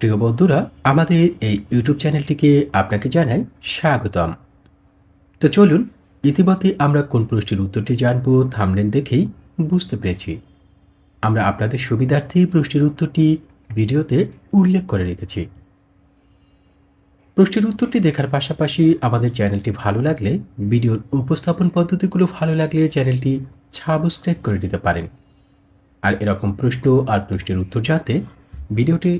প্রিয় বন্ধুরা, আমাদের এই ইউটিউব চ্যানেলটিকে আপনাকে জানাই স্বাগতম। তো চলুন, ইতিমধ্যে আমরা কোন প্রশ্নের উত্তরটি জানবো থাম্বনেল দেখেই বুঝতে পেরেছি। আমরা আপনাদের সুবিধার্থে প্রশ্নের উত্তরটি ভিডিওতে উল্লেখ করে রেখেছি। প্রশ্নের উত্তরটি দেখার পাশাপাশি আমাদের চ্যানেলটি ভালো লাগলে, ভিডিওর উপস্থাপন পদ্ধতিগুলো ভালো লাগলে চ্যানেলটি সাবস্ক্রাইব করে দিতে পারেন। আর এরকম প্রশ্ন আর প্রশ্নের উত্তর জানতে ভিডিওটি